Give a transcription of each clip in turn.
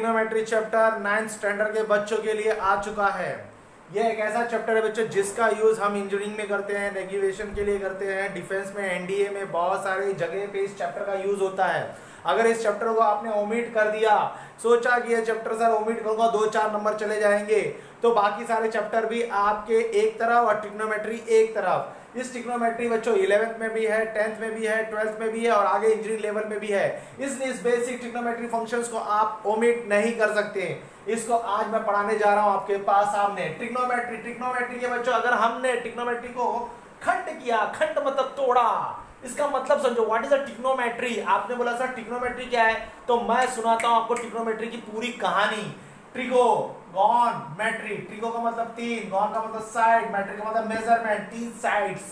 Trigonometry chapter 9th standard के बच्चों के लिए आ चुका है। यह एक ऐसा चैप्टर है बच्चों जिसका यूज हम इंजीनियरिंग में करते हैं, नेविगेशन के लिए करते हैं, डिफेंस में, एनडीए में, बहुत सारे जगह पे इस चैप्टर का यूज होता है। अगर इस चैप्टर को आपने ओमिट कर दिया, सोचा कि ये चैप्टर सर ओमिट करूंगा 2-4 नंबर चले जाएंगे, तो बाकी सारे चैप्टर भी आपके एक तरफ और ट्रिग्नोमेट्री एक तरफ। इस ट्रिग्नोमेट्री बच्चों 11th में भी है, 10th में भी है, 12th में भी है और आगे इंजीनियरिंग लेवल में भी है। इसलिए इस बेसिक ट्रिग्नोमेट्री फंक्शंस को आप ओमिट नहीं कर सकते। इसको आज मैं पढ़ाने जा रहा हूं आपके पास सामने। ट्रिग्नोमेट्री के बच्चों अगर हमने ट्रिग्नोमेट्री को खंड किया, खंड मतलब तोड़ा, इसका मतलब समझो व्हाट इज अ ट्रिग्नोमेट्री। आपने बोला सर ट्रिग्नोमेट्री क्या है, तो मैं सुनाता हूं आपको ट्रिग्नोमेट्री की पूरी कहानी। ट्रिगो गॉन मेट्री, ट्रिगो का मतलब 3, गॉन का मतलब साइड, मेट्री का मतलब मेजरमेंट, 3 साइड्स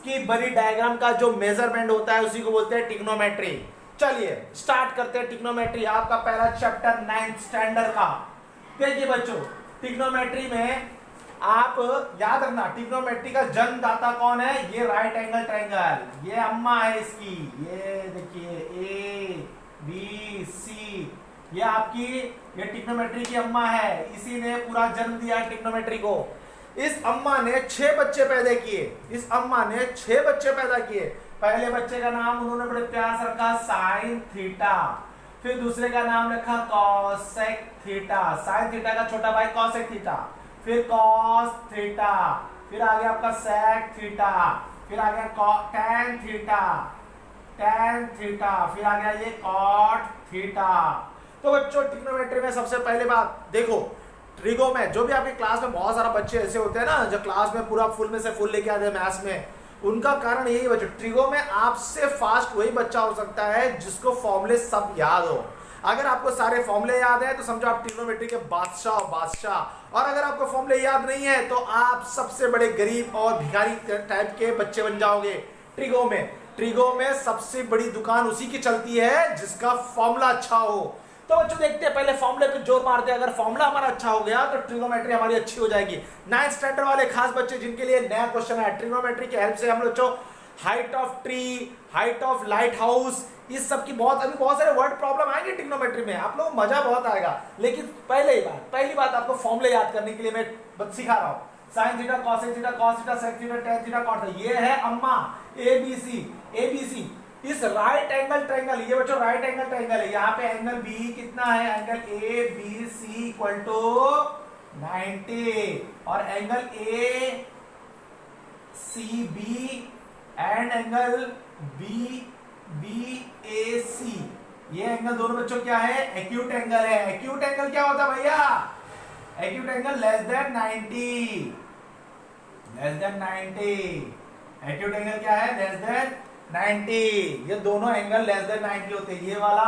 की बड़ी डायग्राम का जो मेजरमेंट होता है उसी को बोलते हैं ट्रिग्नोमेट्री। चलिए स्टार्ट करते हैं ट्रिग्नोमेट्री, आपका पहला चैप्टर 9th स्टैंडर्ड का। देखिए बच्चों, ट्रिग्नोमेट्री में आप याद रखना, ट्रिग्नोमेट्री का जन्मदाता कौन है, ये राइट एंगल ट्रायंगल, ये अम्मा है इसकी, ये देखिए ए बी सी, ये आपकी ये ट्रिग्नोमेट्री की अम्मा है, इसी ने पूरा जन्म दिया है ट्रिग्नोमेट्री को। इस अम्मा ने 6 बच्चे पैदा किए, इस अम्मा ने 6 बच्चे पैदा किए। पहले बच्चे का नाम उन्होंने बड़े प्यार से रखा साइन थीटा, फिर दूसरे का नाम रखा कॉसेक थीटा, साइन थीटा का छोटा भाई कॉसेक थीटा, फिर कॉस थीटा, फिर आ गया आपका सेक थीटा, फिर आ गया टैन थीटा, टैन थीटा, फिर आ गया ये कॉट थीटा। तो बच्चों ट्रिग्नोमेट्री में सबसे पहले बात देखो, ट्रिगो में जो भी आपकी क्लास में बहुत सारा बच्चे ऐसे होते हैं ना जो क्लास में पूरा फुल में से फुल लेके आते हैं मैथ्स में, उनका कारण यही बच्चों, ट्रिगो में आपसे फास्ट वही बच्चा हो सकता है जिसको फॉर्मूले सब याद हो। अगर आपको सारे फॉर्मूले याद है तो समझो आप ट्रिग्नोमेट्री के बादशाह, और अगर आपको फॉर्मूले याद नहीं है तो आप सबसे बड़े गरीब और भिखारी टाइप के बच्चे बन जाओगे। ट्रिगो में सबसे बड़ी दुकान उसी की चलती है जिसका फॉर्मूला अच्छा हो। तो बच्चों देखते हैं, पहले फॉर्मूले पे जोर मारते हैं, अगर फॉर्मूला हमारा अच्छा हो गया तो ट्रिग्नोमेट्री हमारी अच्छी हो जाएगी। 9th स्टैंडर्ड वाले खास बच्चे जिनके लिए नया क्वेश्चन है, ट्रिग्नोमेट्री की हेल्प से हम लोग height of tree, height of light house, इस सब की अभी बहुत सारे वर्ड प्रॉब्लम आएंगे ट्रिग्नोमेट्री में, आप लोग मजा बहुत आएगा। लेकिन पहली बात आपको फॉर्मूले याद करने के लिए मैं सिखा रहा हूँ। Sine theta, cosec theta, cos theta, sec theta, tan theta, cot theta, ये है अम्मा एबीसी। इस राइट एंगल ट्रायंगल, ये बच्चों राइट एंगल ट्रायंगल है, यहाँ पे एंगल बी कितना है, angle A B C equal to 90, और angle A C B and angle B B A C, ये एंगल दोनों बच्चों क्या है, एक्यूट एंगल है। एक्यूट एंगल क्या होता है भैया, acute angle less than 90, acute angle क्या है, लेस देन 90। ये दोनों एंगल लेस देन 90 होते हैं, ये वाला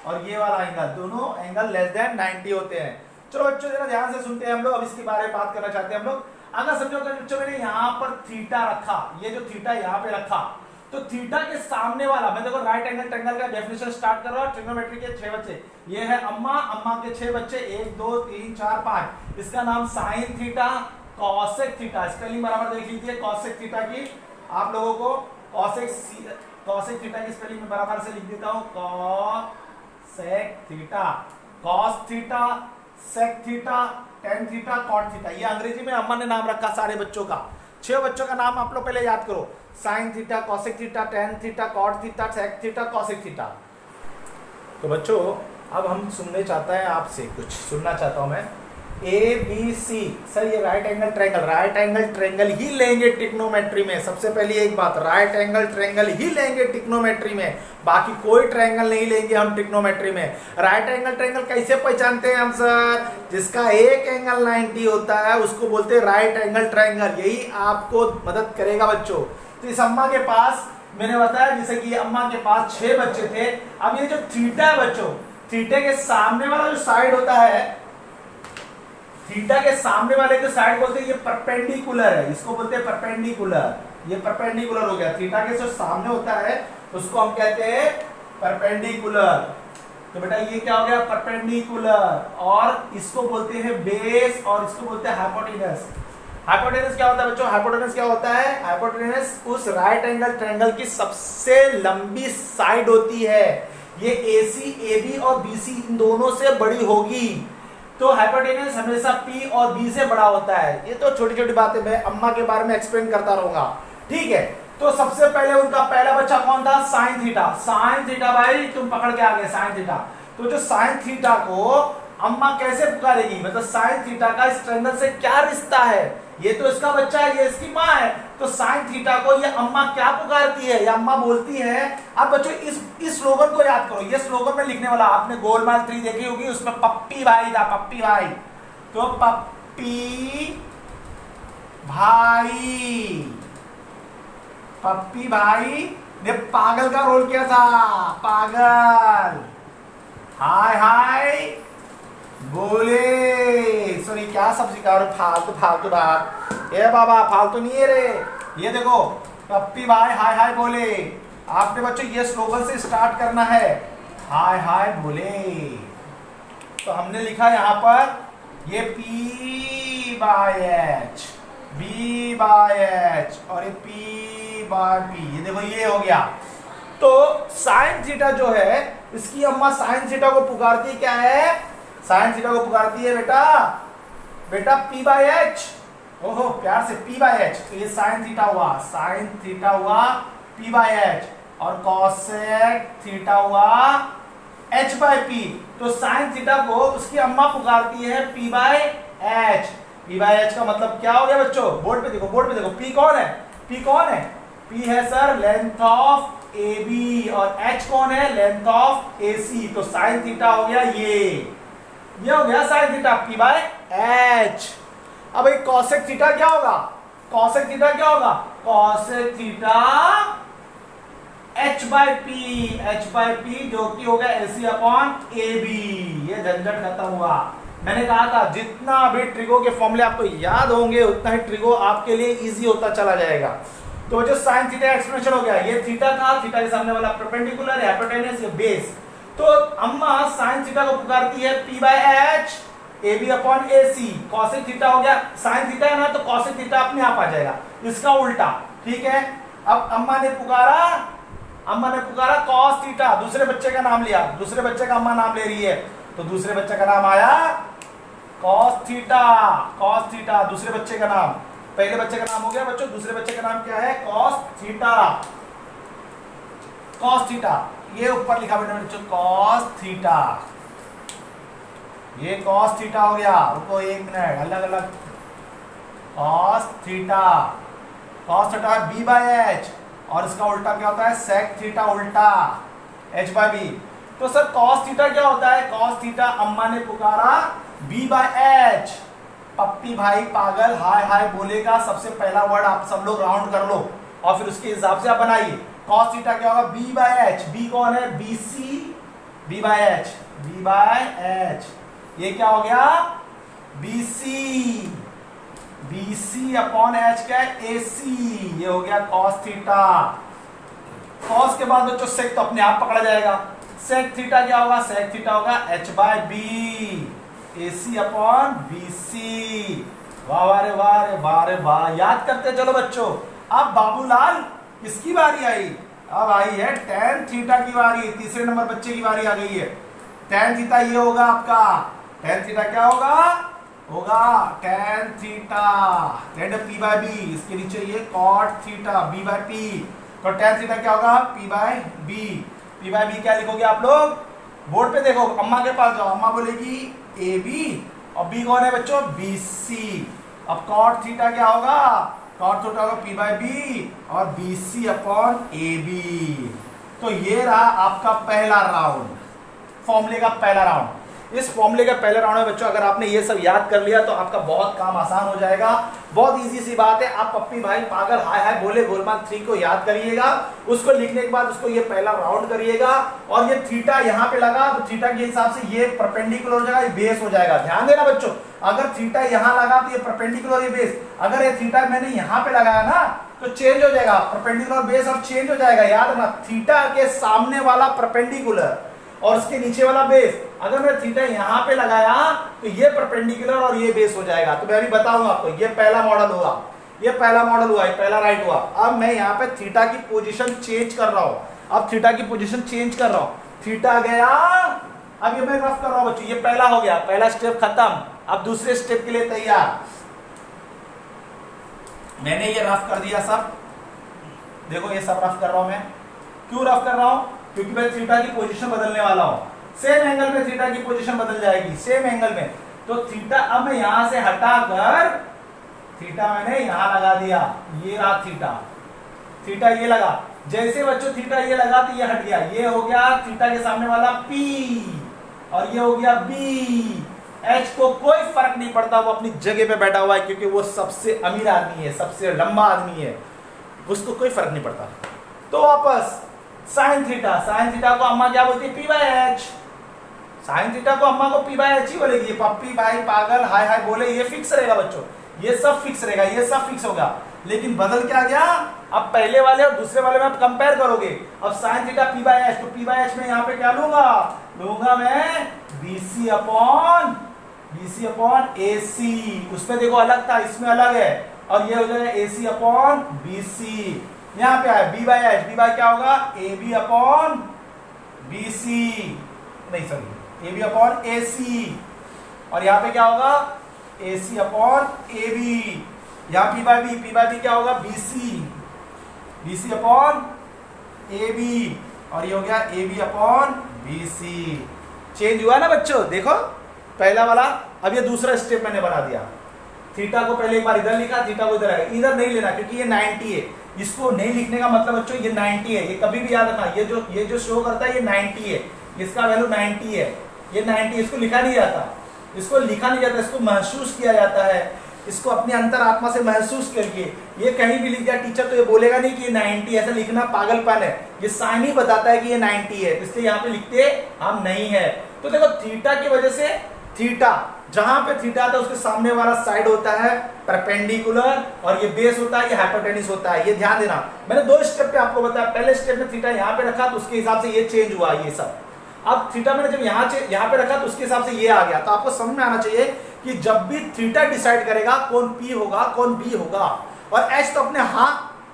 और ये वाला एंगल, दोनों एंगल लेस देन 90 होते हैं। चलो बच्चों जरा ध्यान से सुनते हैं हम लोग, अब इसके बारे में बात करना चाहते हैं हम लोग। अगर समझो तो बच्चों मैंने यहाँ पर थीटा रखा, ये जो थीटा यहाँ पे रखा, तो थीटा के सामने वाला, मैं देखो राइट एंगल ट्रायंगल का डेफिनेशन स्टार्ट कर रहा हूँ। ट्रिग्नोमेट्री के 6 बच्चे, ये है अम्मा के 6 बच्चे, 1 2 3 4 5, इसका नाम sign theta, cosec theta, spelling बराबर देख लीजिए कॉसेक थीटा की, आप लोगों को कॉसेक थीटा की स्पेलिंग में बराबर से लिख देता हूं, cosec theta, cos theta, sec theta, tan theta, cot theta, ये अंग्रेजी में अम्मा ने नाम रखा सारे बच्चों का। 6 बच्चों का नाम आप लोग पहले याद करो, sine theta, cosec theta, tan theta, cot theta, sec theta, cosec theta. तो बच्चों अब हम सुनने चाहता है आपसे, कुछ सुनना चाहता हूं मैं। ए बी सी, सर ये राइट एंगल ट्रायंगल ही लेंगे ट्रिग्नोमेट्री में। सबसे पहली एक बात, राइट एंगल ट्रायंगल ही लेंगे ट्रिग्नोमेट्री में, बाकी कोई ट्रायंगल नहीं लेंगे हम ट्रिग्नोमेट्री में। राइट एंगल ट्रायंगल कैसे पहचानते हैं हम सर, जिसका एक एंगल 90 होता है उसको बोलते हैं राइट एंगल ट्रायंगल, यही आपको मदद करेगा बच्चों। तो इस अम्मा के पास मैंने बताया जैसे कि अम्मा के पास 6 बच्चे थे। अब ये जो थीटा है बच्चों, थीटा के सामने वाला जो साइड होता है, थीटा के सामने वाले को साइड बोलते हैं, ये परपेंडिकुलर है, इसको बोलते हैं परपेंडिकुलर, ये परपेंडिकुलर हो गया। थीटा के जो सामने होता है उसको हम कहते हैं परपेंडिकुलर। तो बेटा ये क्या हो गया, परपेंडिकुलर, और इसको बोलते हैं बेस, और इसको बोलते हैं हाइपोटेनस। हाइपोटेनस क्या होता है बच्चों, हाइपोटेनस क्या होता है, हाइपोटेनस उस राइट एंगल ट्रायंगल की सबसे लंबी साइड होती है। ये AC, AB और BC इन दोनों से बड़ी होगी। तो हाइपोटेनस हमेशा P और B से बड़ा होता है। ये तो छोटी छोटी बातें मैं अम्मा के बारे में एक्सप्लेन करता रहूंगा, ठीक है। तो सबसे पहले उनका पहला बच्चा कौन था? Sine theta. साइन थीटा भाई तुम पकड़ के आ गए, साइन थीटा। तो जो साइन थीटा को अम्मा कैसे पुकारेगी, मतलब साइन थीटा का इस ट्रायंगल से क्या रिश्ता है? ये तो इसका बच्चा है, ये इसकी माँ है, तो साइन थीटा को ये अम्मा क्या पुकारती है? ये अम्मा बोलती है। अब बच्चों इस स्लोगन को याद करो, ये स्लोगन में लिखने वाला आपने गोलमाल 3 देखी होगी, उसमें पप्पी भाई था, पप्पी भाई। तो पप्पी भाई, पप्पी भाई ने पागल का रोल किया था, पागल। हाय हाय बोले, सॉरी क्या सब सिखा रहे, फालतू फालतू बात। ए बाबा फालतू नहीं है रे। ये देखो पप्पी भाई हाय हाय बोले। आपने बच्चों ये स्लोगन से स्टार्ट करना है, हाय हाय बोले। तो हमने लिखा यहाँ पर ये P by H, B by H और ये P बाय P। ये देखो ये हो गया। तो साइन थीटा जो है इसकी अम्मा साइन थीटा को पुकारती क्या है? साइन थीटा को पुकारती है बेटा P बाय H। ओहो प्यार से P बाय H। तो ये साइन थीटा हुआ, साइन थीटा हुआ P बाय H और कॉसेक थीटा हुआ H बाय P। तो साइन थीटा को उसकी अम्मा पुकारती है P by H। P by H का मतलब क्या हो गया बच्चों? बोर्ड पे देखो, बोर्ड पे देखो। P कौन है? P कौन है? P है सर लेंथ ऑफ AB और H कौन है? Length of AC। तो साइन थीटा हो गया ये हो गया sine theta P by H। अब एक कॉसेक थीटा क्या होगा? कॉसेक थीटा क्या होगा? Cosec theta H by P जो कि हो गया AC अपॉन AB। ये झंझट खत्म हुआ। मैंने कहा था जितना भी ट्रिगो के फॉर्मूले आपको याद होंगे उतना ही ट्रिगो आपके लिए इजी होता चला जाएगा। तो जो साइन थीटा एक्सप्रेशन हो गया, ये थीटा था, थीटा के सामने वाला परपेंडिकुलर है, हाइपोटेनस ये बेस। तो अम्मा साइन थीटा को पुकारती है P by H AB upon AC। Cosec theta हो गया, साइन थीटा है ना तो कॉसेक थीटा अपने आप आ जाएगा, इसका उल्टा, ठीक है। अब अम्मा ने पुकारा कॉस थीटा, दूसरे बच्चे का नाम लिया, दूसरे बच्चे का अम्मा नाम ले रही है, तो दूसरे बच्चे का नाम आया कॉस थीटा, दूसरे बच्चे का नाम। पहले बच्चे का नाम हो गया बच्चों, दूसरे बच्चे का नाम क्या है? Cos theta. ये ऊपर लिखा बेटा बच्चों कॉस थीटा, ये कॉस थीटा हो गया। रुको एक मिनट, अलग अलग। कॉस थीटा है B बाय H और इसका उल्टा क्या होता है? सेक थीटा उल्टा H बाय B। तो सर कॉस थीटा क्या होता है? कॉस थीटा अम्मा ने पुकारा B बाय H। पप्पी भाई पागल हाय हाय बोलेगा, सबसे पहला वर्ड आप सब लोग राउंड कर लो और फिर उसके हिसाब से आप बनाइए। कॉस थीटा क्या होगा? B by H। B कौन है? BC, B by H। ये क्या हो गया? BC अपॉन H क्या है? AC। ये हो गया कॉस थीटा। कॉस के बाद बच्चों सेक तो अपने आप पकड़ा जाएगा। सेक थीटा क्या होगा? सेक थीटा होगा H by B, AC upon BC। वाह रे वाह रे वाह रे वाह, याद करते चलो बच्चों। अब बाबूलाल किसकी बारी आई? अब आई है tan थीटा की बारी, तीसरे नंबर बच्चे की बारी आ गई है। tan थीटा ये होगा आपका, tan थीटा क्या होगा tan theta, tan P by B, इसके नीचे ये cot theta B by P। तो tan थीटा क्या होगा? P बाय B क्या लिखोगे आप लोग? बोर्ड पे देखो, अम्मा के पास जाओ, अम्मा बोलेगी AB और B कौन है बच्चों? BC। अब cot थीटा क्या होगा? cot थीटा होगा P बाय B और BC अपॉन AB। तो ये रहा आपका पहला राउंड, फॉर्मूले का पहला राउंड। इस फॉर्मूले का पहले राउंड में बच्चों अगर आपने ये सब याद कर लिया तो आपका बहुत काम आसान हो जाएगा। बहुत इजी सी बात है। आप पप्पी भाई पागल हाय हाय बोले गोलमाल 3 को याद करिएगा, उसको लिखने के बाद उसको ये पहला राउंड करिएगा और ये थीटा यहाँ पे लगा तो थीटा के हिसाब से ये परपेंडिकुलर हो जाएगा, ये बेस हो जाएगा। ध्यान देना बच्चों, अगर थीटा यहाँ लगा तो ये परपेंडिकुलर, ये बेस। अगर ये थीटा मैंने यहाँ पे लगाया ना तो चेंज हो जाएगा, परपेंडिकुलर बेस और चेंज हो जाएगा। याद रखना, थीटा के सामने वाला परपेंडिकुलर और उसके नीचे वाला बेस। अगर मैं थीटा यहाँ पे लगाया तो ये परपेंडिकुलर और ये बेस हो जाएगा। तो मैं अभी बताऊंगा आपको, ये पहला मॉडल हुआ, ये पहला राइट हुआ। अब मैं यहाँ पे थीटा की पोजीशन चेंज कर रहा हूँ, अब थीटा की पोजीशन चेंज कर रहा हूँ। थीटा गया। अब ये मैं रफ कर रहा हूं बच्चों, ये पहला हो गया, पहला स्टेप खत्म। अब दूसरे स्टेप के लिए तैयार। मैंने ये रफ कर दिया सब, देखो ये सब रफ कर रहा हूं मैं। क्यों रफ कर रहा हूं? क्योंकि मैं थीटा की पोजीशन बदलने वाला हूं। सेम एंगल में थीटा की पोजीशन बदल जाएगी, सेम एंगल में। तो थीटा अब मैं यहां से हटाकर थीटा मैंने यहां लगा दिया, ये रहा थीटा। थीटा ये लगा, जैसे बच्चों थीटा ये लगा तो ये हट गया, ये हो गया थीटा के सामने वाला P और ये हो गया B। H को कोई फर्क नहीं पड़ता, वो अपनी जगह पे बैठा हुआ है, क्योंकि वो सबसे अमीर आदमी है, सबसे लंबा आदमी है, उसको कोई फर्क नहीं पड़ता। तो वापस साइन थीटा, साइन थीटा को अम्मा क्या बोलती है? P/H। साइन थीटा को अम्मा को P/H ही बोलेगी। पप्पी भाई पागल हाय हाय बोले, ये फिक्स रहेगा बच्चों, ये सब फिक्स रहेगा, ये सब फिक्स होगा। लेकिन बदल क्या गया? अब पहले वाले और दूसरे वाले में आप कंपेयर करोगे। अब साइन थीटा P/H, तो P/H में यहाँ पे क्या लूंगा मैं BC अपॉन AC। उसमें देखो अलग था, इसमें अलग है, और ये हो जाएगा AC अपॉन BC। यहाँ पे आया B/H, B बाय क्या होगा? AB अपॉन BC, नहीं सॉरी AB अपॉन AC, और यहाँ पे क्या होगा? AC upon AB। यहाँ P/B क्या होगा? BC अपॉन AB, और ये हो गया AB अपॉन BC। चेंज हुआ ना बच्चों? देखो पहला वाला, अब ये दूसरा स्टेप मैंने बना दिया। थीटा को पहले एक बार इधर लिखा, थीटा को इधर आएगा, इधर नहीं लेना क्योंकि ये 90 है। इसको नहीं लिखने का मतलब बच्चों ये 90 है, ये कभी भी याद रखना, ये जो शो करता है ये 90 है, इसका वैल्यू 90 है, ये 90। इसको लिखा नहीं जाता, इसको लिखा नहीं जाता, इसको महसूस किया जाता है, इसको अपने अंतर आत्मा से महसूस करके। ये कहीं भी लिख दिया टीचर तो ये बोलेगा नहीं कि ये 90, ऐसा लिखना पागलपन है। ये साइन ही बताता है कि ये 90 है, इसलिए यहाँ पे लिखते हम नहीं है। तो देखो थीटा की वजह से, थीटा जहां पे थीटा आता है उसके सामने वाला साइड होता है परपेंडिकुलर, और ये बेस होता है, ये हाइपोटेन्यूस होता है। ये ध्यान देना, मैंने दो स्टेप पे आपको बताया। पहले स्टेप में थीटा यहाँ पे रखा तो उसके हिसाब से ये चेंज हुआ, ये सब। अब थीटा मैंने जब यहाँ पे रखा तो उसके हिसाब से ये आ गया। तो आपको समझ में आना चाहिए कि जब भी थीटा डिसाइड करेगा कौन P होगा कौन B होगा। और H तो अपने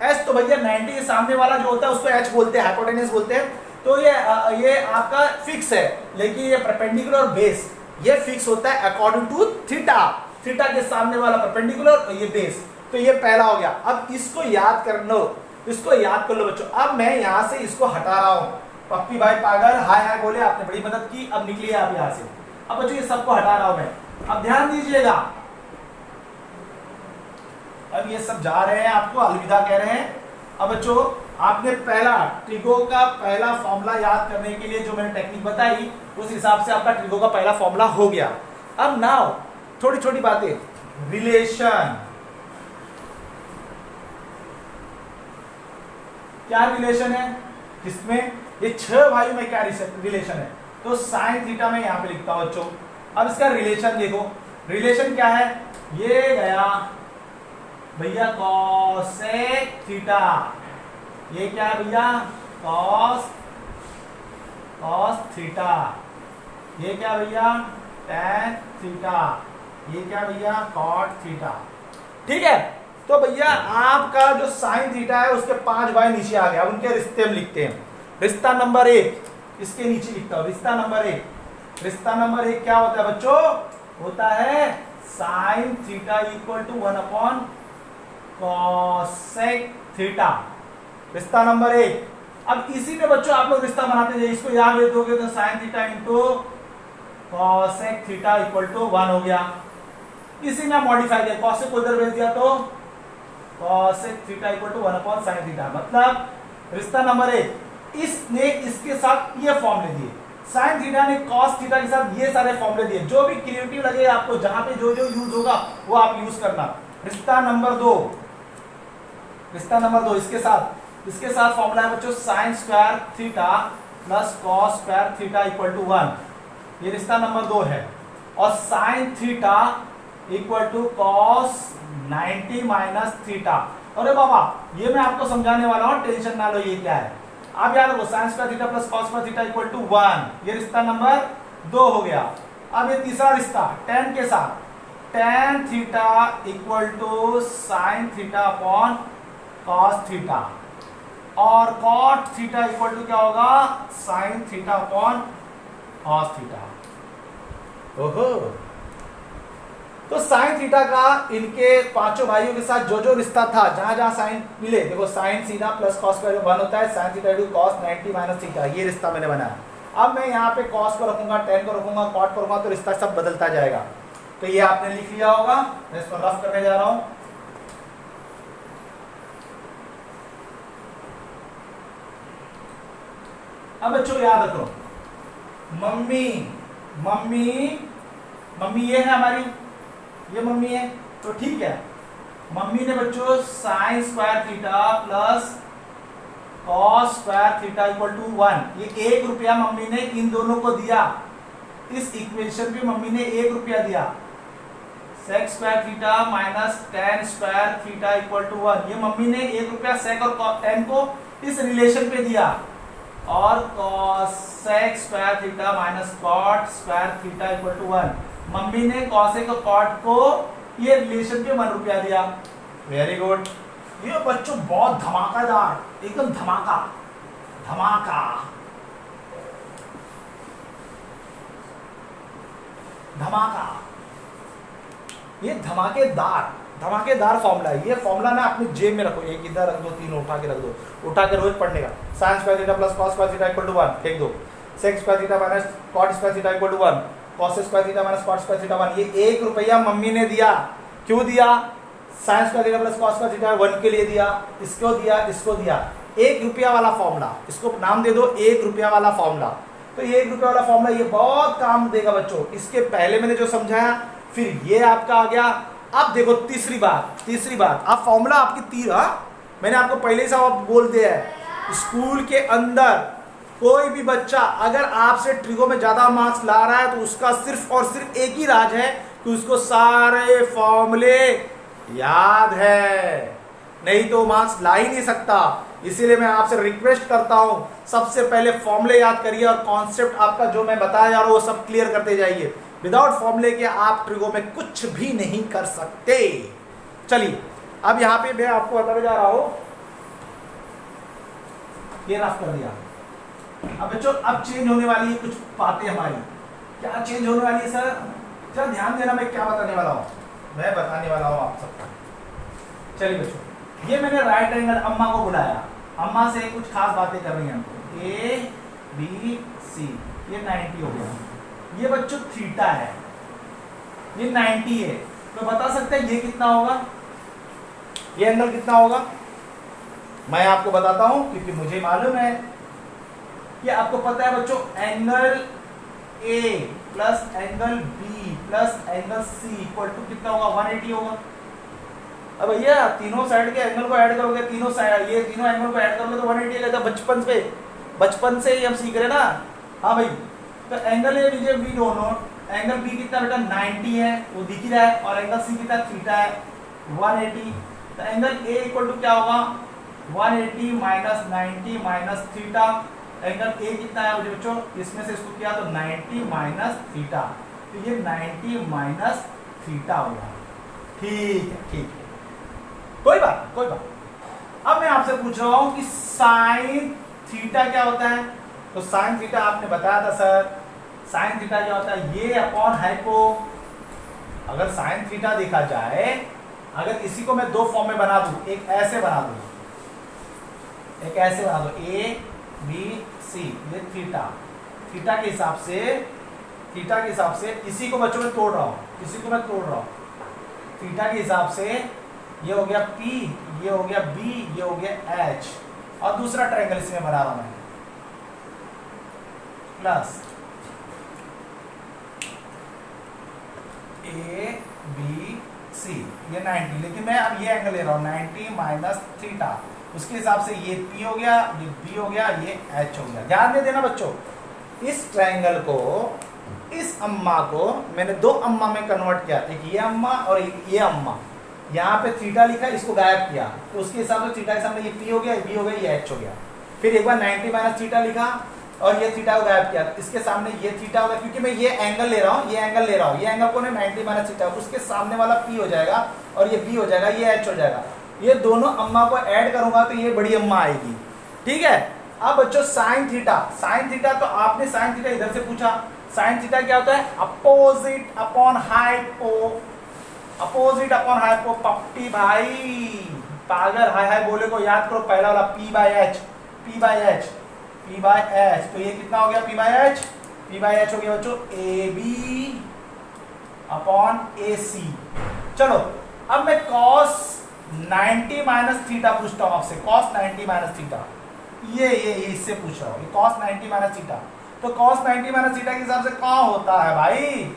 H तो भैया 90 के सामने वाला जो होता है उसको H बोलते हैं, हाइपोटेन्यूस बोलते हैं। तो ये आपका फिक्स है, लेकिन ये परपेंडिकुलर और बेस ये फिक्स होता है अकॉर्डिंग टू थीटा। थीटा के सामने वाला परपेंडिकुलर और ये बेस। तो ये पहला हो गया। अब इसको याद कर लो, इसको याद कर लो बच्चों। अब मैं यहां से इसको हटा रहा हूं। पप्पी भाई पागल हाय हाय बोले, आपने बड़ी मदद की। अब निकलिए आप यहां से। अब बच्चों ये सबको हटा रहा हूं मैं। अब ध्यान दीजिएगा, अब ये सब जा रहे हैं, आपको अलविदा कह रहे हैं। अब बच्चों आपने पहला ट्रिगो का पहला फॉर्मूला याद करने के लिए जो मैंने टेक्निक बताई, उस हिसाब से आपका ट्रिगो का पहला फॉर्मूला हो गया। अब नाउ छोटी छोटी बातें, रिलेशन, क्या रिलेशन है किसमें? ये 6 भाइयों में क्या रिलेशन है? तो साइन थीटा में यहां पे लिखता हूं बच्चों। अब इसका रिलेशन देखो, रिलेशन क्या है? ये गया भैया कॉसेक थीटा, ये क्या है भैया? Cos theta. ये क्या भैया? Tan theta. ये क्या भैया? Cot theta. ठीक है। तो भैया आपका जो साइन थीटा है उसके 5 भाई नीचे आ गया, उनके रिश्ते में लिखते हैं। रिश्ता नंबर 1 इसके नीचे लिखता हूं। रिश्ता नंबर 1, रिश्ता नंबर 1 क्या होता है बच्चों? होता है sine theta equal to 1 upon cosec theta. रिश्ता नंबर 1। अब इसी में बच्चों आप लोग रिश्ता बनाते जाइए, इसको याद रख दोगे तो sign theta into cosec theta equal to 1 हो गया। इसी में मॉडिफाई किया, कॉसेक को इधर भेज दिया तो cosec theta equal to 1 upon sine theta. मतलब रिश्ता नंबर 1, इसने इसके साथ ये फॉर्मूले दिए, साइन थीटा ने कॉस थीटा के साथ ये सारे फॉर्मूले दिए। जो भी क्रिएटिव लगे आपको, जहां पे जो जो यूज होगा वो आप यूज करना। रिश्ता नंबर 2, रिश्ता नंबर 2 इसके साथ फॉर्मूला है बच्चों sine square theta plus cos square theta equal to 1। ये रिश्ता नंबर 2 है। और sine theta equal to cos 90 minus theta. अरे बाबा ये मैं आपको समझाने वाला हूं, टेंशन ना लो। ये क्या है आप याद रखो, sine square theta plus cos square theta equal to 1। ये रिश्ता नंबर 2 हो गया। अब ये तीसरा रिश्ता tan के साथ, tan theta equal to sine theta upon cos theta. और कॉट थीटा इक्वल टू क्या होगा, sine theta upon cos theta. ओहो, तो साइन थीटा का इनके पांचों भाइयों के साथ जो जो रिश्ता था, जहां जहां साइन मिले, देखो साइन सीधा प्लस कॉस का 1 होता है, sine theta equal cos 90 minus theta, ये रिश्ता मैंने बनाया। अब मैं यहाँ पे कॉस को रखूंगा, टेन को रखूंगा, कॉट को रखूंगा, तो रिश्ता सब बदलता जाएगा। तो ये आपने लिख लिया होगा, मैं इसको रफ करने जा रहा हूं। अब बच्चों याद रखो, मम्मी मम्मी मम्मी ये है हमारी, ये मम्मी है, तो ठीक है। मम्मी ने बच्चों sine square theta plus cos square theta equal to 1, ये 1 रुपया मम्मी ने इन दोनों को दिया। इस इक्वेशन पे मम्मी ने 1 रुपया दिया। Sec square theta minus tan square theta equal to 1, ये मम्मी ने 1 रुपया सेक और टेन को इस रिलेशन पे दिया। और cosec square theta minus cot square theta equal to 1, mummy ने cosec और cot को ये रिलेशन पे 1 रुपया दिया। वेरी गुड, ये बच्चों बहुत धमाकेदार, एकदम धमाका धमाका धमाका, ये धमाकेदार फॉर्मूला है। ये फॉर्मूला ना अपनी जेब में रखो, एक इधर रख दो, 3 उठा के रख दो, उठा के रोज पढ़ने का। Sine square theta plus cos square theta equal to 1 फेंक दो, sec square theta minus cot square theta equal to 1, cos square theta minus cot square theta 1, ये 1 रुपया मम्मी ने दिया। क्यों दिया? Sine square theta plus cos square theta 1 के लिए दिया, इसको दिया, इसको दिया। 1 रुपया वाला फॉर्मूला, इसको नाम दे दो 1 रुपया वाला फॉर्मूला। तो ये 1 रुपया वाला फॉर्मूला ये बहुत काम देगा बच्चों। इसके पहले मैंने जो समझाया, फिर ये आपका आ गया। अब देखो तीसरी बात, आप फॉर्मूला आपकी मैंने आपको पहले ही सब बोल दिया है। स्कूल के अंदर कोई भी बच्चा अगर आपसे ट्रिगो में ज्यादा मार्क्स ला रहा है तो उसका सिर्फ और सिर्फ एक ही राज है कि उसको सारे फॉर्मूले याद है, नहीं तो मार्क्स ला ही नहीं सकता। इसीलिए मैं आपसे रिक्वेस्ट करता हूं, सबसे पहले फॉर्मूले याद करिए और कॉन्सेप्ट आपका जो मैं बताया जा रहा हूं वो सब क्लियर करते जाइए। विदाउट फॉर्मूले के आप ट्रिगो में कुछ भी नहीं कर सकते। चलिए अब यहां पे मैं आपको बताने जा रहा हूं, ये रफ कर दिया। अब बच्चों अब चेंज होने वाली है कुछ बातें हमारी। क्या चेंज होने वाली है सर? चलो ध्यान देना, मैं क्या बताने वाला हूं, मैं बताने वाला हूं आप सबको। चलिए बच्चों, ये मैंने राइट एंगल अम्मा को बुलाया, अम्मा से कुछ खास बातें कर रही हैं हमको। ए बी सी, ये 90 हो गया। ये बच्चों थीटा है, ये 90 है, तो बता सकते हैं ये कितना होगा, ये एंगल कितना होगा? मैं आपको बताता हूं क्योंकि मुझे मालूम है कि आपको पता है बच्चों, angle A plus angle B plus angle C equal to कितना होगा? 180 होगा। अब भैया तीनों साइड के एंगल को ऐड करोगे, तीनों साइड ये तीनों एंगल को ऐड करोगे तो 180 लगेगा। बचपन से ही हम सीख रहे ना। हाँ भाई, तो एंगल ए बी दोनों, एंगल बी कितना बेटा 90 है, वो दिख ही रहा है, और एंगल सी कितना थीटा है 180। तो एंगल ए इक्वल टू क्या होगा? 180 minus 90 minus theta. Angle A कितना है मुझे बच्चों, इसमें से इसको किया तो 90 माइनस थीटा, तो ये 90 माइनस थीटा होगा। ठीक है, कोई बात। अब मैं आपसे पूछ रहा हूं कि साइन थीटा क्या होता है? तो साइन थीटा आपने बताया था सर, साइन थीटा क्या होता है? ये अपॉन हाइपो। अगर साइन थीटा देखा जाए, अगर इसी को मैं 2 फॉर्म में बना दूं, एक ऐसे बना दूं, एक ऐसे बना दो, ए बी सी, ये थीटा के हिसाब से इसी को बच्चों में तोड़ रहा हूं, थीटा के हिसाब से ये हो गया P, ये हो गया B, ये हो गया H, और दूसरा ट्रायंगल इसमें बना रहा हूं मैं, प्लस A B C, ये 90, लेकिन मैं अब ये एंगल ले रहा हूं 90 माइनस थीटा, उसके हिसाब से ये P हो गया, ये B हो गया, ये H हो गया। ध्यान दे देना बच्चों, इस ट्रायंगल को, इस अम्मा को मैंने 2 अम्मा में कन्वर्ट किया, एक ये अम्मा और एक ये अम्मा। यहाँ पे थीटा लिखा, इसको गायब किया, तो उसके हिसाब से थीटा के सामने ये P हो गया, ये B हो गया, ये H हो गया। फिर एक बार 90 माइनस थीटा लिखा और ये थीटा को गायब किया, इसके सामने ये थीटा होगा, क्योंकि मैं ये एंगल ले रहा हूँ, ये एंगल को 90 माइनस थीटा, उसके सामने वाला P हो जाएगा और ये B हो जाएगा, ये H हो जाएगा। ये दोनों अम्मा को ऐड करूंगा तो ये बड़ी अम्मा आएगी, ठीक है। अब बच्चों साइन थीटा तो आपने साइन थीटा इधर से पूछा। साइन थीटा क्या होता है? Opposite upon hypo, opposite upon hypo. Pappi भाई पागल, हाय हाय बोले को याद करो, पहला वाला P by H, P by H, P by H. तो ये कितना हो गया? P by H, P by H हो गया बच्चों AB अपॉन AC। चलो अब मैं cos 90 माइनस थीटा पूछता हूं आपसे, cos 90 माइनस थीटा, ये इससे पूछ रहा हूं, ये cos 90 माइनस थीटा। तो cos 90 माइनस थीटा के हिसाब से कौन होता है भाई?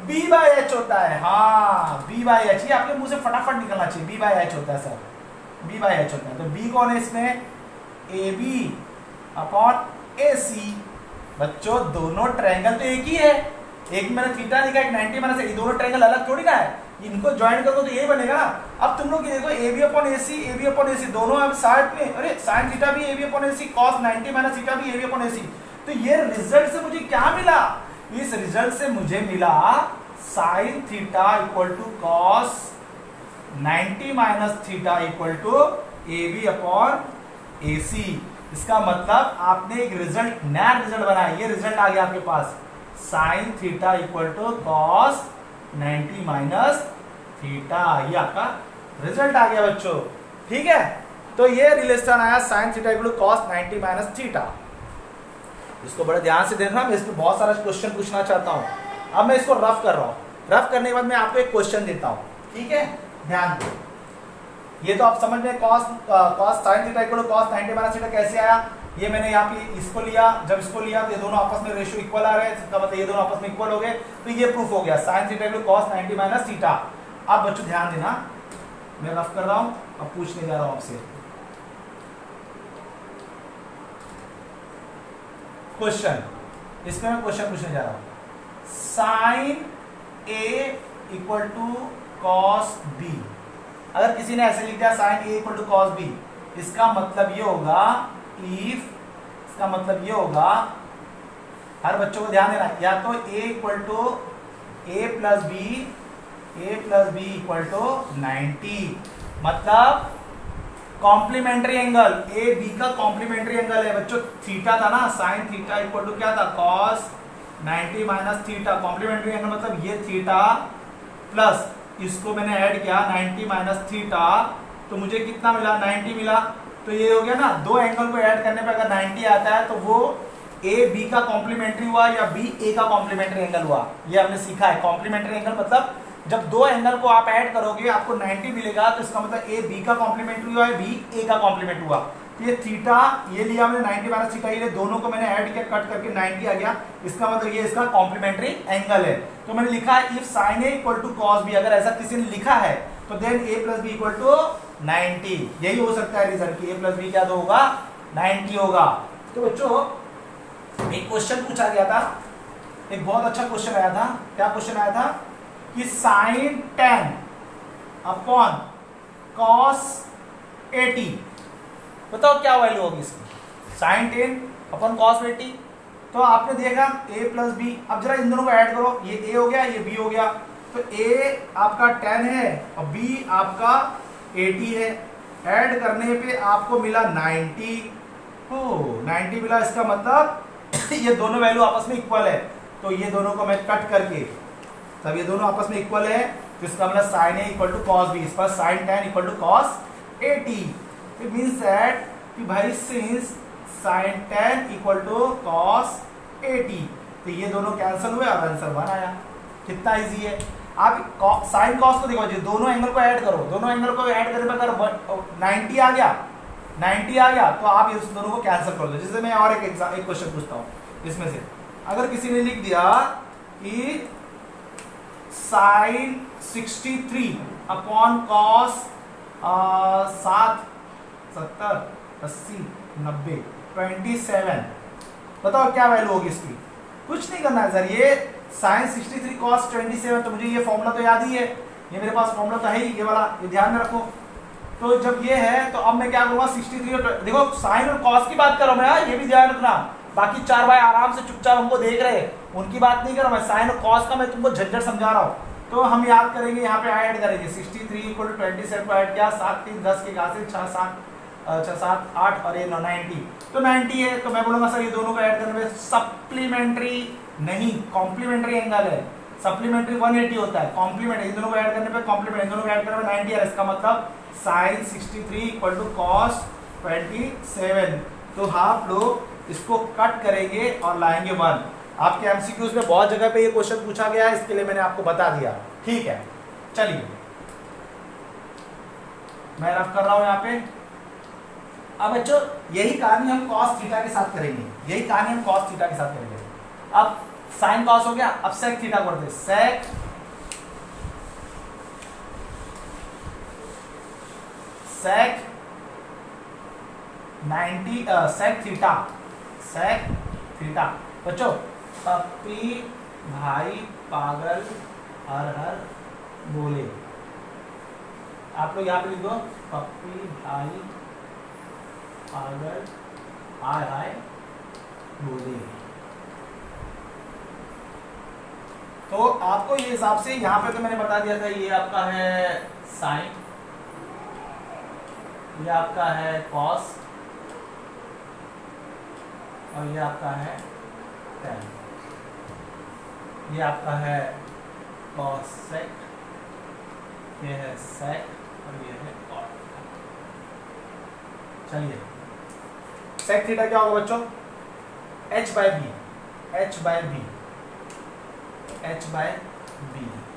B बाय एच होता है। हाँ B बाय एच, ये आपके मुंह से फटाफट निकलना चाहिए, B बाय एच होता है सर, B बाय एच होता है। तो B कौन है इसमें? AB upon AC। बच्चों दोनों ट्रायंगल तो एक ही है, एक मैंने थीटा लिखा, एक 90 माइनस, ये दोनों ट्रायंगल अलग थोड़ी ना है, इनको ज्वाइन करो तो यही बनेगा ना। अब तुम लोग देखो AB upon AC, AB upon AC दोनों अब साइड में, अरे साइन थीटा भी AB upon AC, cos 90 minus theta भी AB अपॉन AC। तो ये रिजल्ट से मुझे क्या मिला? इस रिजल्ट से मुझे मिला sine theta equal to cos 90 minus theta equal to AB upon AC। इसका मतलब आपने एक रिजल्ट, नया रिजल्ट बनाया, ये रिजल्ट आ गया आपके पास, sine theta equal to cos 90 minus theta, ये आपका रिजल्ट आ गया बच्चों। ठीक है, तो ये रिलेशन आया sine theta equal to cos 90 minus theta. इसको बड़े ध्यान से देखना, मैं इसमें बहुत सारा क्वेश्चन पूछना चाहता हूं। अब मैं इसको रफ कर रहा हूं, रफ करने के बाद मैं आपको एक क्वेश्चन देता हूं, ठीक है, ध्यान दो। ये तो आप समझ में cos sin theta equal to cos 90 minus theta कैसे आया? ये मैंने यहाँ पे इसको लिया, जब इसको लिया तो ये दोनों आपस में रेशियो इक्वल आ रहे हैं, इसका मतलब ये दोनों आपस में इक्वल हो गए, तो ये प्रूफ हो गया sin theta equal to cos 90 minus theta. अब बच्चों ध्यान देना, मैं रफ कर रहा हूं, अब पूछने जा रहा हूं आपसे क्वेश्चन। इसमें मैं क्वेश्चन पूछने जा रहा हूं, sine A equal to cos B। अगर किसी ने ऐसे लिख दिया sine A equal to cos B, इसका मतलब ये होगा इफ, इसका मतलब ये होगा, हर बच्चों को ध्यान देना, या तो A equal to A plus B equal to 90, मतलब कॉम्प्लीमेंट्री एंगल, ए बी का कॉम्प्लीमेंट्री एंगल है बच्चों। थीटा था ना, साइन थीटा इक्वल टू क्या था? cos 90 minus theta. Complementary angle मतलब ये थीटा प्लस इसको मैंने ऐड किया 90 माइनस थीटा, तो मुझे कितना मिला? 90 मिला। तो ये हो गया ना, दो एंगल को ऐड करने पे अगर 90 आता है तो वो ए बी का कॉम्प्लीमेंट्री हुआ या बी ए का कॉम्प्लीमेंट्री एंगल हुआ। ये हमने सीखा है, कॉम्प्लीमेंट्री एंगल मतलब जब दो एंगल को आप ऐड करोगे आपको 90 मिलेगा, तो इसका मतलब ए बी का कॉम्प्लीमेंट्री हुआ है, बी ए का कॉम्प्लीमेंट हुआ। तो ये थीटा ये लिया हमने 90 माइनस थीटा, ये दोनों को मैंने ऐड किया, कट करके 90 आ गया, इसका मतलब ये इसका कॉम्प्लीमेंट्री एंगल है। तो मैंने लिखा है if sine A equal to cos b, अगर ऐसा किसी ने लिखा है तो then a plus B equal to 90, यही हो सकता है रिजल्ट की a प्लस बी क्या होगा? 90 होगा। तो बच्चों एक क्वेश्चन पूछा गया था, एक बहुत अच्छा क्वेश्चन आया था। क्या क्वेश्चन आया था कि साइन 10 अपॉन cos 80, बताओ क्या वैल्यू होगी इसकी? Sine 10 upon cos 80। तो आपने देखा a प्लस बी, अब जरा इन दोनों को ऐड करो, ये a हो गया, ये b हो गया, तो a आपका 10 है और b आपका 80 है, ऐड करने पे आपको मिला 90, 90 मिला। इसका मतलब ये दोनों वैल्यू आपस में इक्वल है, तो ये दोनों को मैं कट करके, तब ये दोनों आपस में इक्वल है, तो इसका मतलब sine a equal to cos b, इस पर sine 10 equal to cos 80। It means that कि भाई since sine 10 equal to cos 80, तो ये दोनों कैंसिल हुए और आंसर 1 आया। कितना इजी है। आप साइन कॉस को देखो, दोनों एंगल को ऐड करो, दोनों एंगल को ऐड करने पर अगर 90 आ गया, 90 आ गया तो आप इस दोनों को कैंसिल कर दो। जैसे मैं और एक क्वेश्चन पूछता हूँ इसमें से, अगर किसी ने लिख दिया कि साइन 63 अपॉन कॉस 7, 70, 80, 90, 27, बताओ क्या वैल्यू होगी इसकी? कुछ नहीं करना है सर, ये साइन 63 cos 27, तो मुझे ये फॉर्मूला तो याद ही है, ये मेरे पास फॉर्मूला तो है ही, ये वाला, ये ध्यान में रखो। तो जब ये है तो अब मैं क्या करूंगा, 63 और देखो साइन और cos की बात करो मैं, ये भी ध्यान रखना। बाकी चार भाई आराम से चुपचाप हमको देख रहे हैं, उनकी बात नहीं करो, मैं साइन और cos का मैं तुमको झंझट समझा रहा हूँ। तो हम याद करेंगे, यहाँ पे ऐड करेंगे 63 इक्वल टू 27 को ऐड किया, 7 3 10 के घात से 6 7 अच्छा 7 8 और ये 90, तो 90 है। तो मैं बोलूंगा सर ये दोनों का ऐड करने में सप्लीमेंट्री नहीं कॉम्प्लीमेंट्री एंगल है। सप्लीमेंट्री 180 होता है, कॉम्प्लीमेंट्री इन दोनों को ऐड करने पे कॉम्प्लीमेंट इन दोनों को ऐड करने में 90 है। इसका मतलब sin 63 इक्वल टू cos 27। तो आप लोग इसको कट करेंगे और लाएंगे 1। आपके एमसीक्यूज में बहुत जगह पे ये क्वेश्चन पूछा गया है, इसके लिए मैंने आपको बता दिया। ठीक है, चलिए मैं रफ कर रहा हूं यहाँ पे। अब बच्चों यही कहानी हम cos थीटा के साथ करेंगे, यही कहानी हम cos थीटा के साथ करेंगे। अब sin cos हो गया, अब sec थीटा करते हैं। sec 90 sec थीटा बच्चों, पप्पी भाई पागल हर हर बोले। आप लोग यहाँ पे लिख दो पप्पी भाई पागल हाय हाय बोले। तो आपको ये हिसाब से यहाँ पे तो मैंने बता दिया था, ये आपका है साइन, ये आपका है कॉस और ये आपका है टेन, ये आपका है कॉसेक, ये है सेक और ये है कॉट। चलिए सेक थीटा क्या होगा बच्चों, h बाय बी,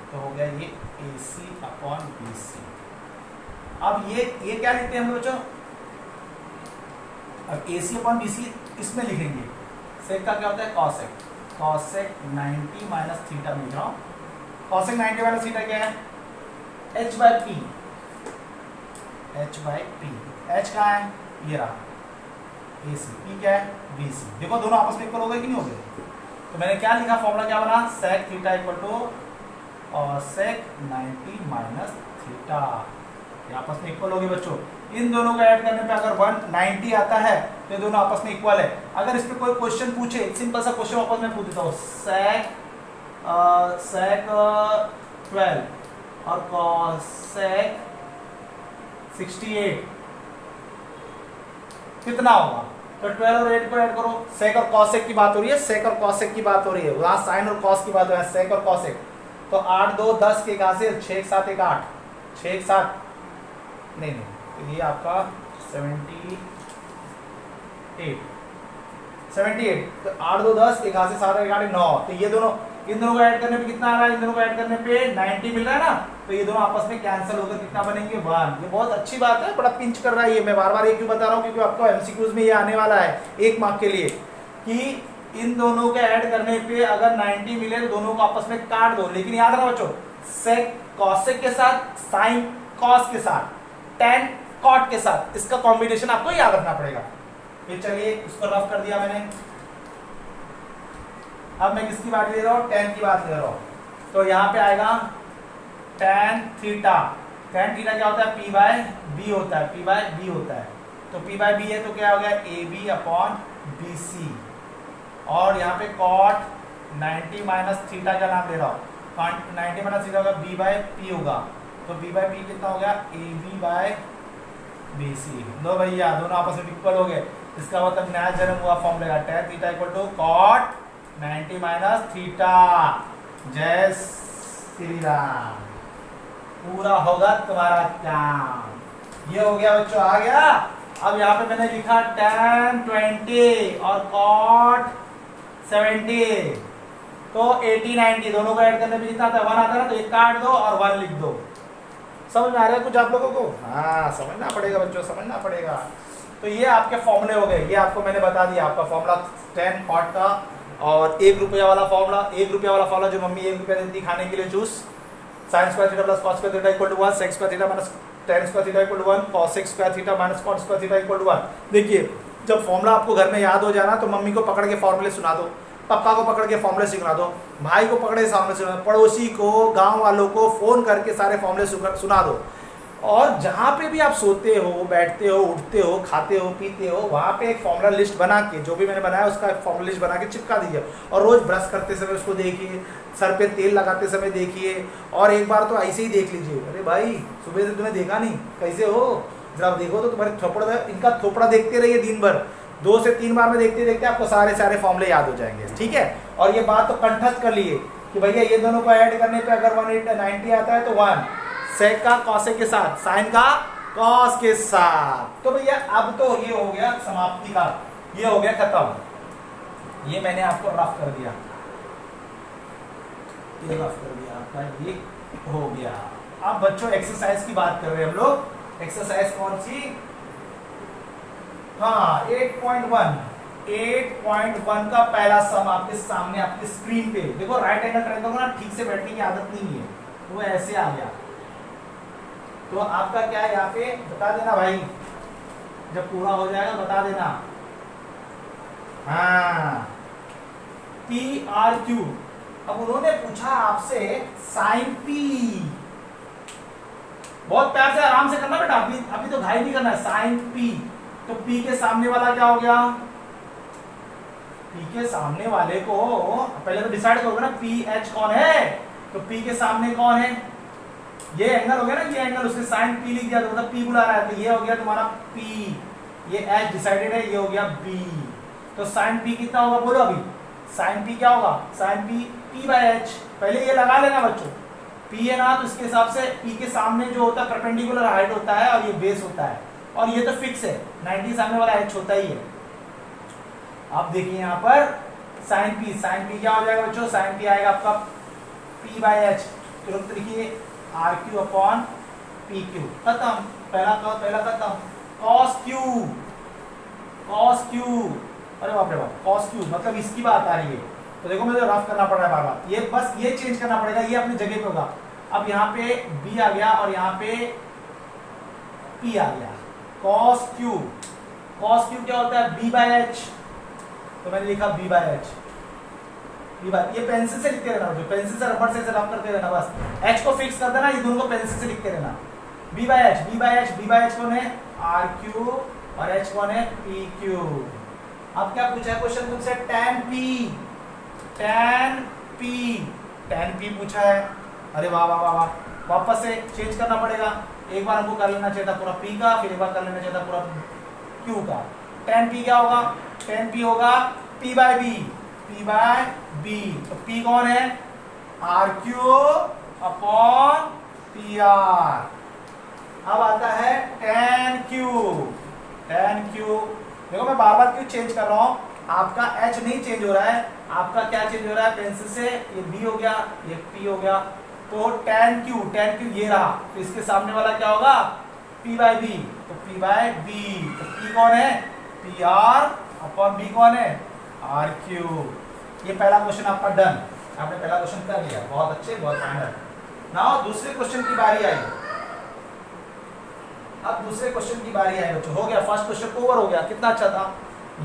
तो हो गया ये AC अपॉन BC। अब ये क्या लिखते हैं हम बच्चों, अब AC अपॉन BC इसमें लिखेंगे। सेक का क्या होता है कॉसेक 90 माइनस थीटा लिख रहा हूँ। कॉसेक 90 माइनस थीटा क्या है, h बाय पी। h कहाँ है, ये रहा AC, P क्या है BC। देखो दोनों आपस में इक्वल हो गए कि नहीं हो गए। तो मैंने क्या लिखा, फॉर्मूला क्या बना, sec theta equal to sec 90 minus theta. ये आपस में इक्वल हो गए बच्चों। इन दोनों का ऐड करने पे अगर 190 आता है तो ये दोनों आपस में इक्वल है। अगर इस पे कोई क्वेश्चन पूछे, एक सिंपल सा क्वेश्चन आपस में पूछ देता हूँ, sec 12 और cosec 68 कितना होगा, तो 12 और 8 को ऐड करो। sec और cosec की बात हो रही है, sec और cosec की बात हो रही है, वहां sin और cos की बात हो रही है, sec और cosec। तो 8 2 10 के हासिल 6 7 1 8, 6 7 नहीं, तो ये आपका 78, तो 8 2 10 1 हाथ से 7 1 8 9। तो ये दोनों, इन दोनों को ऐड करने पे कितना आ रहा है, इन दोनों को ऐड करने पे 90 मिल रहा है ना। तो ये दोनों आपस में कैंसिल होकर कितना बनेंगे 1। ये बहुत अच्छी बात है, बड़ा पिंच कर रहा है ये। मैं बार बार ये क्यों बता रहा हूँ, क्योंकि आपको एमसीक्यूज में ये आने वाला है 1 मार्क के लिए, कि इन दोनों के ऐड करने पे अगर 90 मिले तो दोनों को आपस में काट दो। लेकिन याद रखना बच्चों, सेक कॉसेक के साथ, साइन कॉस के साथ, टेन कॉट के साथ, इसका कॉम्बिनेशन आपको याद रखना पड़ेगा। फिर चलिए इसको रफ कर दिया मैंने। अब मैं किसकी बात ले रहा हूँ, टेन की बात ले रहा हूँ। तो यहाँ पे आएगा टेन थीटा। टेन थीटा क्या होता है, P बाय बी होता है, P बाय बी होता है। तो P बाय बी है तो क्या हो गया, AB अपॉन BC। और यहाँ पे कॉट 90 माइनस थीटा का नाम ले रहा हूँ, 90 माइनस थीटा होगा B बाय P होगा। तो B बाय P कितना हो गया, AB बाय BC। दो भैया दोनों आपस में इक्वल हो गए। इसका मतलब नया जन्म हुआ फॉर्म लेगा, tan theta equal to cot 90 minus theta. जय श्री राम, पूरा होगा तुम्हारा काम। ये हो गया बच्चों, आ गया। अब यहाँ पे मैंने लिखा tan 20 और cot 70, तो 80 90 दोनों को ऐड करने पे कितना आता है, 1 आता है ना। तो एक काट दो और 1 लिख दो। समझ में आ रहा है कुछ आप लोगों को? हाँ समझना पड़ेगा बच्चों, समझना पड़ेगा। तो ये आपके फॉर्मूले हो गए, ये आपको मैंने बता दिया। आपका फॉर्मूला 10 कॉट का और 1 रुपया वाला फॉर्मूला, 1 रुपया वाला फॉर्मूला जो मम्मी 1 रुपया देती खाने के लिए juice. Sine square theta plus cos square theta equal to 1, sec square theta minus tan square theta equal to 1, cosec square theta minus cot square theta equal to 1। देखिए जब फॉर्मूला आपको घर में याद हो जाना तो मम्मी को पकड़ के फॉर्मूले सुना दो, पापा को पकड़ के फॉर्मूले सिखा दो, भाई को पकड़ के फॉर्मूले सुना दो, पड़ोसी को, गांव वालों को फोन करके सारे फॉर्मूले सुना दो। और जहाँ पे भी आप सोते हो, बैठते हो, उठते हो, खाते हो, पीते हो, वहाँ पे एक फॉर्मूला लिस्ट बना के, जो भी मैंने बनाया उसका एक फॉर्मूला लिस्ट बना के चिपका दीजिए। और रोज ब्रश करते समय उसको देखिए, सर पे तेल लगाते समय देखिए, और एक बार तो ऐसे ही देख लीजिए, अरे भाई सुबह से तुम्हें देखा नहीं, कैसे हो, जरा आप देखो तो तुम्हारे थोपड़ा, इनका थोपड़ा देखते रहिए दिन भर, 2 से 3 बार में देखते देखते आपको सारे फॉर्मूले याद हो जाएंगे, ठीक है। और ये बात तो कंठस्थ कर लिए कि भैया ये दोनों को ऐड करने पे अगर 190 आता है तो 1 सेक का कॉसेक के साथ, साइन का कॉस के साथ। तो भैया अब तो ये हो गया समाप्ति का, ये हो गया खत्म। ये मैंने आपको रफ कर दिया, ये रफ कर दिया आपका, ये हो गया। अब बच्चों एक्सरसाइज की बात कर रहे हैं हम लोग। एक्सरसाइज कौन सी? हाँ 8.1 का पहला सम आपके सामने आपकी स्क्रीन पे देखो। राइट एंगल ट्रायंगल को ना ठीक से बैठने की आदत नहीं है, वो ऐसे आ गया। तो आपका क्या है यहाँ पे बता देना भाई, जब पूरा हो जाएगा बता देना। हाँ PRQ। अब उन्होंने पूछा आपसे साइन P, बहुत प्यार से आराम से करना बेटा, अभी तो घाई नहीं करना है। साइन P, तो P के सामने वाला क्या हो गया? P के सामने वाले को पहले तो डिसाइड करोगे ना PH कौन है। तो P के सामने कौन है? ये एंगल हो गया ना, ये एंगल, उसने साइन P लिख दिया तो मतलब P बुला रहा है, तो ये हो गया तुम्हारा P, ये H डिसाइडेड है, ये हो गया B। तो साइन P कितना होगा बोलो अभी? साइन P क्या होगा? Sign P/H। पहले ये लगा लेना बच्चों, P है ना, तो इसके हिसाब से P के सामने जो होता है परपेंडिकुलर हाइट होता है और ये बेस होता है, और ये तो फिक्स है 90 सामने वाला H होता ही है। आप देखिए यहाँ पर साइन P क्या हो जाएगा बच्चों? साइन P आएगा आपका P/H। तुरंत लिखिए RQ/PQ, खत्म, पहला खत्म। cos Q, अरे बाप रे बाप, cos Q मतलब इसकी बात आ रही है। तो देखो मुझे रफ करना पड़ रहा है बार बार, ये बस ये चेंज करना पड़ेगा, ये अपनी जगह पे होगा। अब यहाँ पे B आ गया और यहाँ पे P आ गया। cos Q क्या होता है? B/H। तो मैंने लिखा B/H। ये पेंसिल से लिखते रहना, जो पेंसिल से रबड़ से रफ करते रहना, बस H को फिक्स कर देना, ये दोनों को पेंसिल से लिखते रहना। B/H कौन है? RQ और H कौन है? PQ। अब क्या पूछा है क्वेश्चन तुमसे? tan P पूछा है। अरे वाह वाह वाह वाह, वापस से चेंज करना पड़ेगा। एक बार हमको कर लेना चाहिए था पूरा P का, फिर एक बार कर लेना चाहिए था पूरा Q का। tan P क्या होगा? tan P होगा P/B। तो P कौन है? RQ/PR। अब आता है tan Q। देखो मैं बार बार क्यों चेंज कर रहा हूँ, आपका H नहीं चेंज हो रहा है, आपका क्या चेंज हो रहा है? पेंसिल से ये B हो गया, ये P हो गया। तो tan Q ये रहा, तो इसके सामने वाला क्या होगा? P/B। तो P/B, तो P कौन है? PR/B कौन है? RQ। ये पहला क्वेश्चन आपका डन, आपने पहला क्वेश्चन कर लिया, बहुत अच्छे, बहुत फाइनल। नाउ दूसरे क्वेश्चन की बारी आई। अब दूसरे क्वेश्चन की बारी आई बच्चों, हो गया फर्स्ट क्वेश्चन ओवर हो गया, कितना अच्छा था।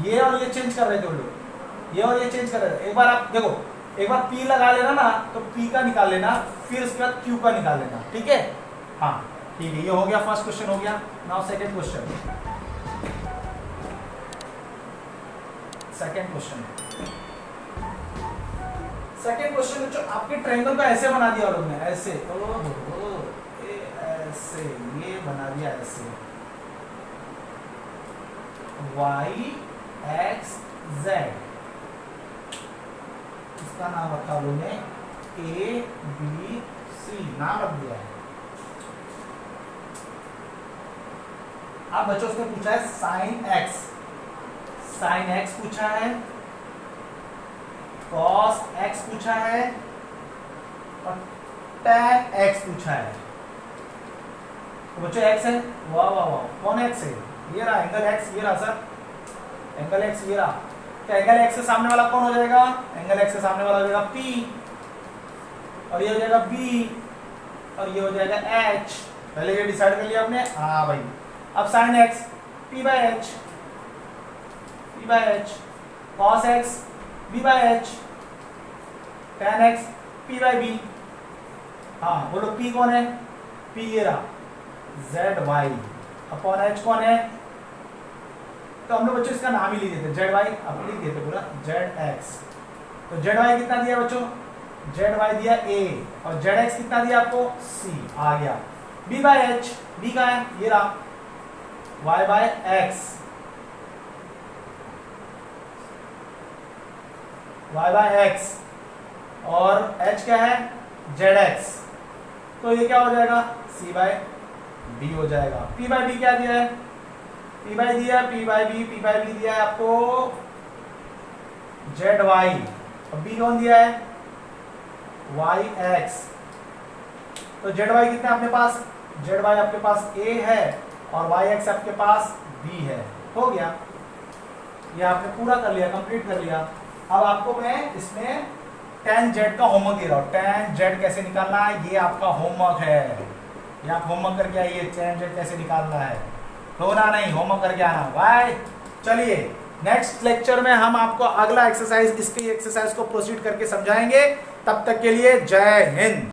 ये और ये चेंज कर रहे थे लोग, ये और ये चेंज कर रहे थे। एक बार आप देखो, एक बार P लगा लेना ना, तो P का निकाल लेना, फिर उसके बाद Q का निकाल लेना, ठीक है? हाँ ठीक है, ये हो गया फर्स्ट क्वेश्चन हो गया। Now second question. Second question बच्चों, आपके ट्रायंगल को ऐसे बना दिया लोग ने, ऐसे ऐसे ये बना दिया, ऐसे Y X Z, इसका नाम रखा लोगों ने A B C, नाम रख दिया है। अब बच्चों उसने पूछा है साइन X पूछा है, cos X पूछा है और tan X पूछा है। तो बच्चों X है, वाह वाह वाह, कौन X है? ये रहा एंगल X, ये रहा सर एंगल X, ये रहा। तो एंगल X के सामने वाला कौन हो जाएगा? एंगल X के सामने वाला हो जाएगा P, और ये हो जाएगा B, और ये हो जाएगा H। पहले ये डिसाइड कर लिया आपने? हाँ भाई। अब sign X P/H, cos X B/H, tan X P/B। हाँ बोलो P कौन है? P ये रहा, ZY अपॉन H कौन है? तो हम लोग बच्चों इसका नाम ही लिख देते, ZY अब लिख देते पूरा ZX। तो ZY कितना दिया बच्चों? ZY दिया A, और ZX कितना दिया आपको? C आ गया। B/H, B का है ये रहा, y by x, y by x, और h क्या है, zx, तो ये क्या हो जाएगा, c बाय b हो जाएगा। p बाय b क्या दिया है, p बाय दिया है, p बाय b दिया है आपको zy, अब b कौन दिया है, yx, तो zy कितना है अपने पास, zy आपके पास a है और yx आपके पास b है, हो गया, ये आपने पूरा कर लिया, कंप्लीट कर लिया। अब आपको मैं इसमें tan z का होमवर्क दे रहा हूँ, tan z कैसे निकालना है ये आपका होमवर्क है, ये आप होमवर्क करके आइए, tan z कैसे निकालना है, रोना नहीं, होमवर्क करके आना भाई। चलिए नेक्स्ट लेक्चर में हम आपको अगला एक्सरसाइज, इसकी एक्सरसाइज को प्रोसीड करके समझाएंगे, तब तक के लिए जय हिंद।